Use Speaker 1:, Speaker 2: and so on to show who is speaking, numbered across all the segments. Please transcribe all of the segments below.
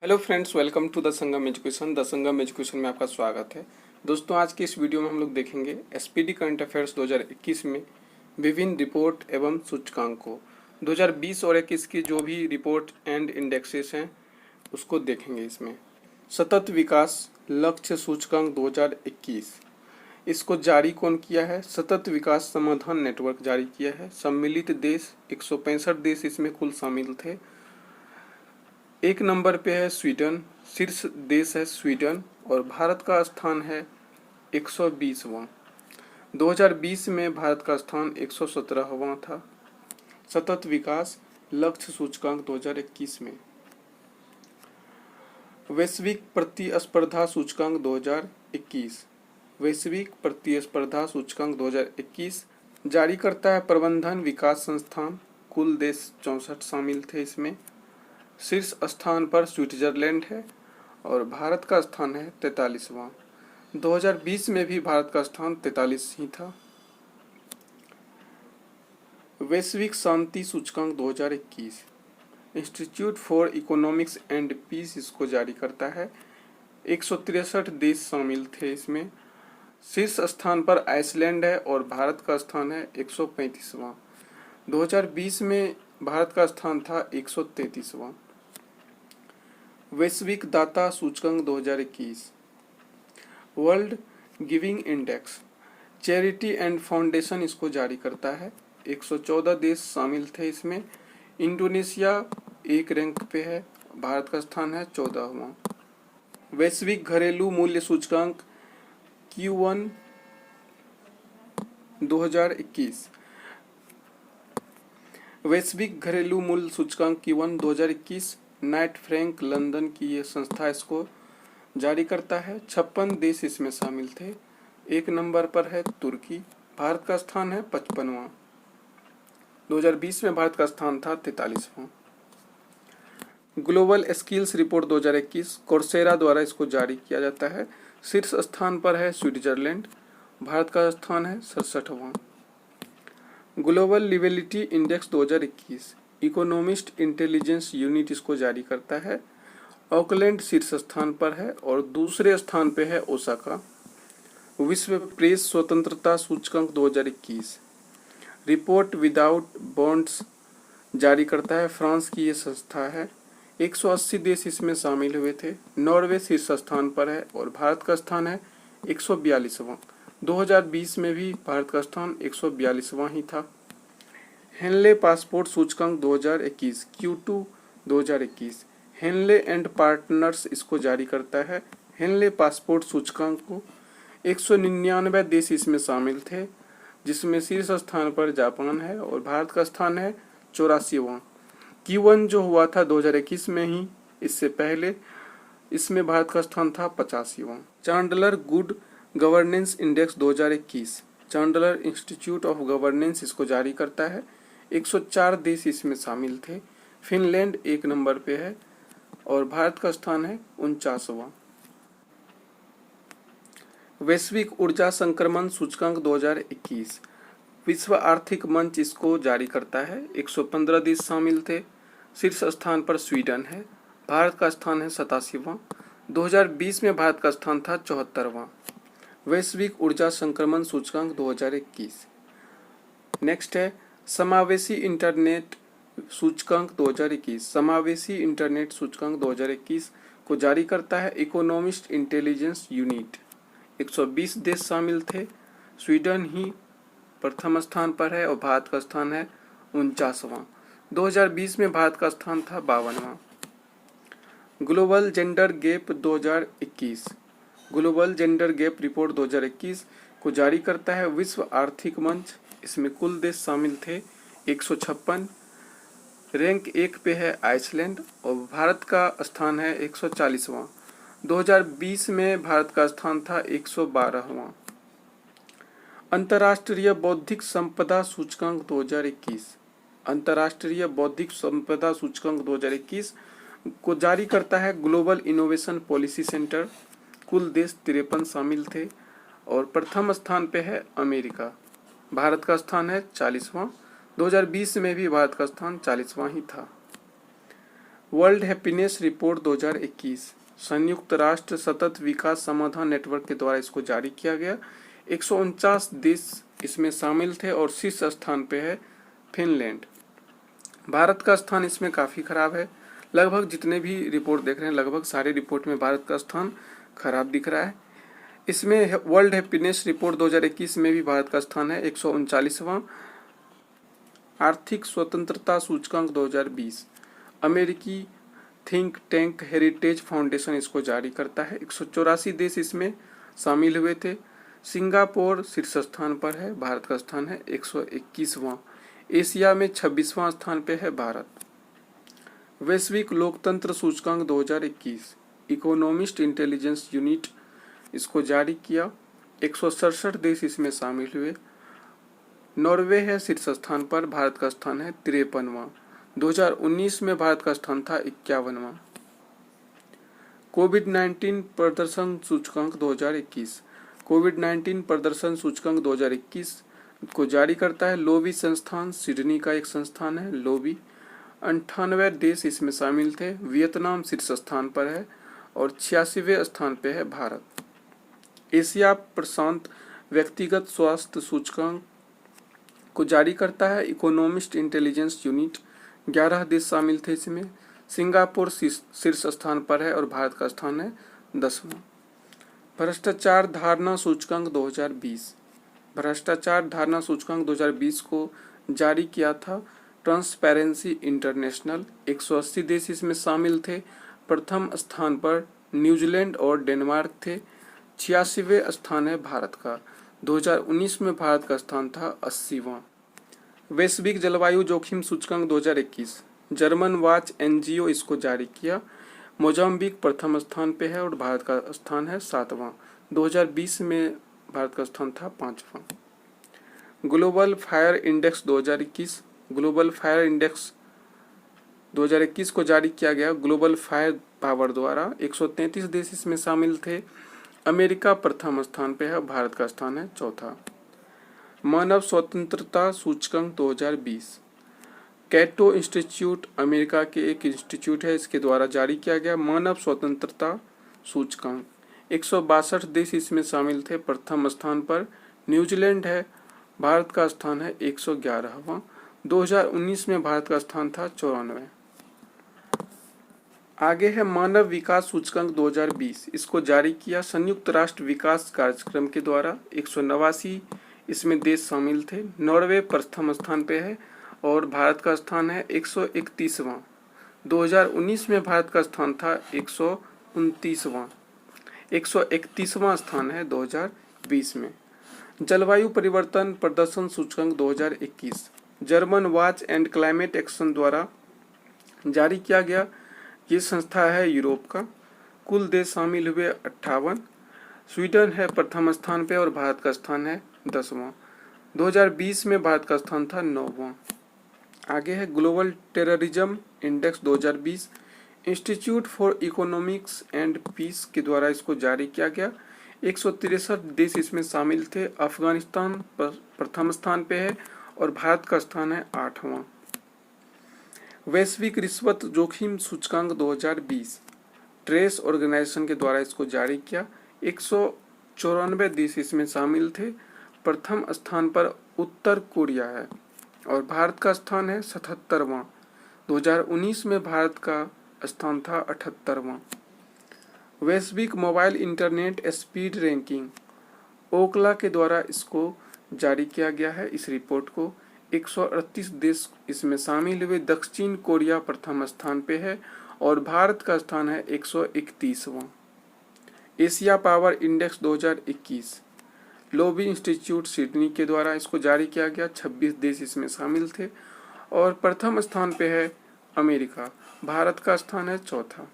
Speaker 1: Hello friends, welcome to the Sangam education. The Sangam education में आपका स्वागत है। दोस्तों, आज की इस वीडियो में हम लोग देखेंगे एसपीडी करंट अफेयर्स 2021 में विभिन्न रिपोर्ट एवं सूचकांकों 2020 और 21 की जो भी रिपोर्ट एंड इंडेक्सेस हैं उसको देखेंगे। इसमें सतत विकास लक्ष्य सूचकांक 2021 इसको जारी कौन किया है? सतत विकास समाधान नेटवर्क जारी किया है। सम्मिलित देश 165 देश इसमें कुल शामिल थे। एक नंबर पे है स्वीडन, शीर्ष देश है स्वीडन और भारत का स्थान है 120वां। 2020 में भारत का स्थान 117वां था। सतत विकास लक्ष्य सूचकांक 2021 में वैश्विक प्रतिस्पर्धा सूचकांक 2021 वैश्विक प्रतिस्पर्धा सूचकांक 2021 जारी करता है प्रबंधन विकास संस्थान। कुल देश 64 शामिल थे इसमें। शीर्ष स्थान पर स्विट्जरलैंड है और भारत का स्थान है 43वां। 2020 में भी भारत का स्थान 43 ही था। वैश्विक शांति सूचकांक 2021 institute for economics and peace इसको जारी करता है। 163 देश शामिल थे इसमें। शीर्ष स्थान पर आइसलैंड है और भारत का स्थान है 135वां। 2020 में भारत का स्थान था 133वां। वैश्विक दाता सूचकांक 2021 world giving index charity and foundation इसको जारी करता है। 114 देश शामिल थे इसमें। इंडोनेशिया एक रैंक पे है, भारत का स्थान है 14वां। वैश्विक घरेलू मूल्य सूचकांक Q1 2021 वैश्विक घरेलू मूल्य सूचकांक Q1 2021 नाइट फ्रैंक लंदन की ये संस्था इसको जारी करता है। 56 देश इसमें शामिल थे। एक नंबर पर है तुर्की, भारत का स्थान है 55वां। 2020 में भारत का स्थान था 43वां। ग्लोबल स्किल्स रिपोर्ट 2021 कोर्सेरा द्वारा इसको जारी किया जाता है। शीर्ष स्थान पर है स्विट्जरलैंड, भारत का स्थान है 67वां। Global liveability index 2021 Economist Intelligence Unit इसको जारी करता है। ऑकलैंड शीर्ष स्थान पर है और दूसरे स्थान पे है ओसाका। विश्व प्रेस स्वतंत्रता सूचकांक 2021 रिपोर्ट विदाउट बॉर्डर्स जारी करता है। फ्रांस की ये संस्था है। 180 देश इसमें शामिल हुए थे। नॉर्वे शीर्ष स्थान पर है और भारत का स्थान है 142वां। 2020 में भी भारत का स्थान 142वां ही था। हेनले पासपोर्ट सूचकांक 2021 Q2 2021 हेनले एंड पार्टनर्स इसको जारी करता है। हेनले पासपोर्ट सूचकांक को 199 देश इसमें शामिल थे, जिसमें शीर्ष स्थान पर जापान है और भारत का स्थान है 84वां। Q1 जो हुआ था 2021 में ही, इससे पहले इसमें भारत का स्थान था 85वां। Chandler good governance index 2021 Chandler Institute of Governance इसको जारी करता है। 104 देश इसमें शामिल थे। फिनलैंड एक नंबर पे है और भारत का स्थान है 49वां। वैश्विक ऊर्जा संक्रमण सूचकांक 2021 विश्व आर्थिक मंच इसको जारी करता है। 115 देश शामिल थे। शीर्ष स्थान पर स्वीडन है, भारत का स्थान है 87वां। 2020 में भारत का स्थान था 74वां। वैश्विक ऊर्जा संक्रमण सूचकांक 2021। नेक्स्ट है समावेशी इंटरनेट सूचकांक 2021 समावेशी इंटरनेट सूचकांक 2021 को जारी करता है इकोनॉमिस्ट इंटेलिजेंस यूनिट। 120 देश शामिल थे। स्वीडन ही प्रथम स्थान पर है और भारत का स्थान है 49वां। 2020 में भारत का स्थान था 52वां। Global gender gap 2021 global gender gap report 2021 को जारी करता है विश्व आर्थिक मंच। इसमें कुल देश शामिल थे 156। रैंक 1 पे है आइसलैंड और भारत का स्थान है 140वां। 2020 में भारत का स्थान था 112वां। अंतर्राष्ट्रीय बौद्धिक संपदा सूचकांक 2021 अंतर्राष्ट्रीय बौद्धिक संपदा सूचकांक 2021 को जारी करता है ग्लोबल इनोवेशन पॉलिसी सेंटर। कुल देश 53 शामिल थे और प्रथम स्थान पे है अमेरिका, भारत का स्थान है 40वां। 2020 में भी भारत का स्थान 40वां ही था। वर्ल्ड हैप्पीनेस रिपोर्ट 2021 संयुक्त राष्ट्र सतत विकास समाधान नेटवर्क के द्वारा इसको जारी किया गया। 149 देश इसमें शामिल थे और शीर्ष स्थान पे है फिनलैंड। भारत का स्थान इसमें काफ़ी खराब है। लगभग जितने भी रिपोर्ट देख रहे हैं लगभग सारे रिपोर्ट में भारत का स्थान खराब दिख रहा है। इसमें वर्ल्ड हैप्पीनेस रिपोर्ट 2021 में भी भारत का स्थान है 139वां। आर्थिक स्वतंत्रता सूचकांक 2020 अमेरिकी थिंक टैंक हेरिटेज फाउंडेशन इसको जारी करता है। 184 देश इसमें शामिल हुए थे। सिंगापुर शीर्ष स्थान पर है, भारत का स्थान है 121वां। एशिया में 26वां स्थान पे है भारत। वैश्विक लोकतंत्र सूचकांक 2021 इकोनॉमिस्ट इंटेलिजेंस यूनिट इसको जारी किया। 167 देश इसमें शामिल हुए। नॉर्वे है शीर्ष स्थान पर, भारत का स्थान है 53वां। 2019 में भारत का स्थान था 51वां। कोविड-19 प्रदर्शन सूचकांक 2021 कोविड-19 प्रदर्शन सूचकांक 2021 को जारी करता है लोवी संस्थान, सिडनी का एक संस्थान है लोवी। 98 देश इसमें शामिल थे। वियतनाम शीर्ष स्थान पर है और 86वें स्थान पे है भारत। एशिया प्रशांत व्यक्तिगत स्वास्थ्य सूचकांक को जारी करता है इकोनॉमिस्ट इंटेलिजेंस यूनिट। 11 देश शामिल थे इसमें। सिंगापुर शीर्ष स्थान पर है और भारत का स्थान है 10वां। भ्रष्टाचार धारणा सूचकांक 2020 भ्रष्टाचार धारणा सूचकांक 2020 को जारी किया था ट्रांसपेरेंसी इंटरनेशनल। 180 देश इसमें शामिल थे। प्रथम स्थान पर न्यूजीलैंड और डेनमार्क थे। 86वें स्थान है भारत का। 2019 में भारत का स्थान था 80वां। वैश्विक जलवायु जोखिम सूचकांक 2021 जर्मन वॉच एनजीओ इसको जारी किया। मोजाम्बिक प्रथम स्थान पे है और भारत का स्थान है 7वां। 2020 में भारत का स्थान था 5वां। Global fire index 2021 global fire index 2021 को जारी किया गया ग्लोबल फायर पावर द्वारा। 133 देश इसमें शामिल थे। अमेरिका प्रथम स्थान पे है, भारत का स्थान है 4था। मानव स्वतंत्रता सूचकांक 2020 कैटो इंस्टीट्यूट अमेरिका के एक इंस्टीट्यूट है, इसके द्वारा जारी किया गया मानव स्वतंत्रता सूचकांक। 162 देश इसमें शामिल थे। प्रथम स्थान पर न्यूजीलैंड है, भारत का स्थान है 111वां। 2019 में भारत का स्थान था 94। आगे है मानव विकास सूचकांक 2020 इसको जारी किया संयुक्त राष्ट्र विकास कार्यक्रम के द्वारा। 189 इसमें देश शामिल थे। नॉर्वे प्रथम स्थान पे है और भारत का स्थान है 131वां। 2019 में भारत का स्थान था 129वां। 131वां स्थान है 2020 में। जलवायु परिवर्तन प्रदर्शन सूचकांक 2021 German watch and climate action द्वारा जारी किया गया। ये संस्था है यूरोप का। कुल देश शामिल हुए 58। स्वीडन है प्रथम स्थान पे और भारत का स्थान है 10वां। 2020 में भारत का स्थान था 9वां। आगे है global terrorism index 2020 institute for economics and peace के द्वारा इसको जारी किया गया। 163 देश इसमें शामिल थे। अफगानिस्तान प्रथम स्थान पे है और भारत का स्थान है 8वां। वैश्विक रिश्वत जोखिम सूचकांक 2020 ट्रेस ऑर्गेनाइजेशन के द्वारा इसको जारी किया। 194 देश इसमें शामिल थे। प्रथम स्थान पर उत्तर कोरिया है और भारत का स्थान है 77वां। 2019 में भारत का स्थान था 78वां। वैश्विक मोबाइल इंटरनेट स्पीड रैंकिंग ओकला के द्वारा इसको जारी किया गया है। इस रिपोर्ट को 138 देश इसमें शामिल हुए। दक्षिण कोरिया प्रथम स्थान पे है और भारत का स्थान है 131वां। Asia power index 2021 Lowy Institute Sydney के द्वारा इसको जारी किया गया। 26 देश इसमें शामिल थे और प्रथम स्थान पे है अमेरिका, भारत का स्थान है 4था।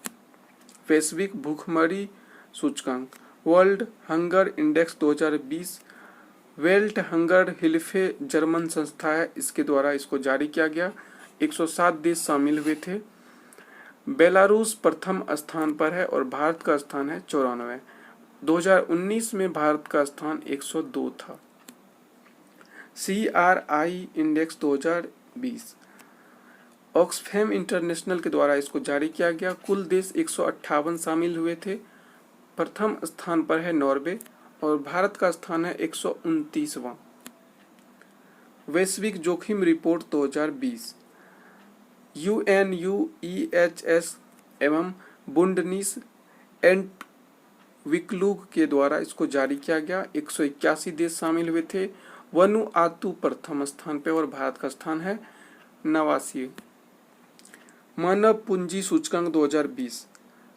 Speaker 1: वैश्विक भूखमरी सूचकांक world hunger index 2020 Welthungerhilfe German संस्था है, इसके द्वारा इसको जारी किया गया। 107 देश शामिल हुए थे। बेलारूस प्रथम स्थान पर है और भारत का स्थान है 94। 2019 में भारत का स्थान 102 था। CRI इंडेक्स 2020 ऑक्सफैम इंटरनेशनल के द्वारा इसको जारी किया गया। कुल देश 158 शामिल हुए थे। प्रथम स्थान पर है नॉर्वे और भारत का स्थान है 129वां। वैश्विक जोखिम रिपोर्ट 2020 UNUEHS एवं बुंडनीस एंड विक्लूग के द्वारा इसको जारी किया गया। 181 देश शामिल हुए थे। वनुआतु प्रथम स्थान पे और भारत का स्थान है 89। मानव पूंजी सूचकांक 2020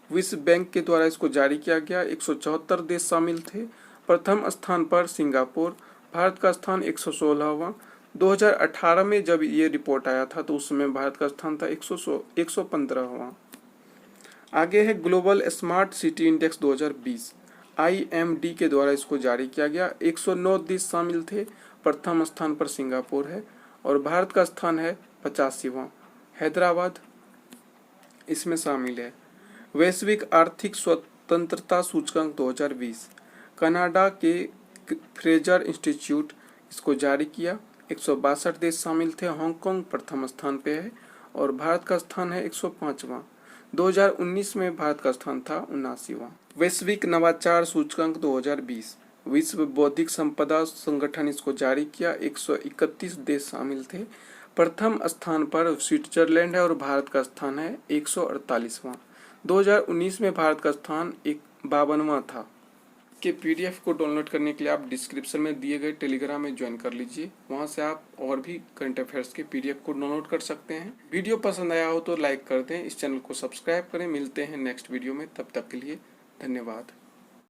Speaker 1: विश्व बैंक के द्वारा इसको जारी किया गया। 174 देश शामिल थे। प्रथम स्थान पर सिंगापुर, भारत का स्थान 116वां। 2018 में जब ये रिपोर्ट आया था तो उस समय भारत का स्थान था 115वां। आगे है global smart city index 2020 IMD के द्वारा इसको जारी किया गया। 109 देश शामिल थे। प्रथम स्थान पर सिंगापुर है और भारत का स्थान है 85वां। हैदराबाद इसमें शामिल है। वैश्विक आर्थिक स्वतंत्रता सूचकांक 2020 कनाडा के फ्रेजर इंस्टीट्यूट इसको जारी किया। 162 देश शामिल थे। हांगकांग प्रथम स्थान पे है और भारत का स्थान है 105वां। 2019 में भारत का स्थान था 79वां। वैश्विक नवाचार सूचकांक 2020 विश्व बौद्धिक संपदा संगठन इसको जारी किया। 131 देश शामिल थे। प्रथम स्थान पर स्विट्जरलैंड है और भारत का स्थान है 148वां। 2019 में भारत का स्थान 52वां था। के PDF को डाउनलोड करने के लिए आप डिस्क्रिप्शन में दिए गए टेलीग्राम में ज्वाइन कर लीजिए। वहां से आप और भी करंट अफेयर्स के PDF को डाउनलोड कर सकते हैं। वीडियो पसंद आया हो तो लाइक कर दें। इस चैनल को सब्सक्राइब करें। मिलते हैं नेक्स्ट वीडियो में, तब तक के लिए धन्यवाद।